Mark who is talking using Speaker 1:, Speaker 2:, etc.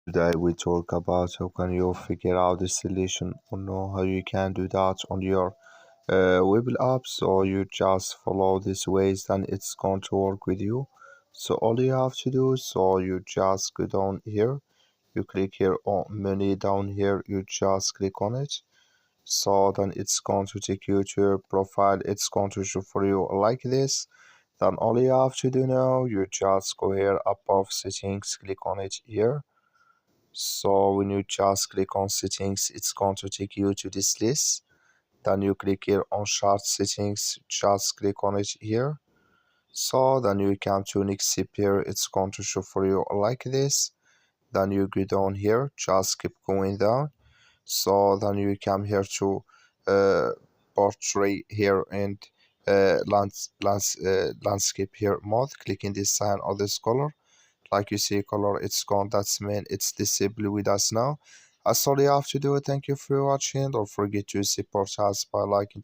Speaker 1: Today we talk about how can you figure out the solution or know how you can do that on your Webull app. So you just follow these ways and it's going to work with you. So all you have to do, so you just go down here, you click here on menu down here, you just click on it. So then it's going to take you to your profile. It's going to show for you like this. Then all you have to do now, you just go here above settings, click on it here. So when you just click on settings, it's going to take you to this list. Then you click here on chart settings, just click on it here. So then you come to next step here, it's going to show for you like this. Then you go down here, just keep going down. So then you come here to uh, portrait here and landscape here mode, clicking this sign or this color. Like you see color, it's gone, that's mean it's disabled with us now. That's all you have to do. Thank you for watching. Don't forget to support us by liking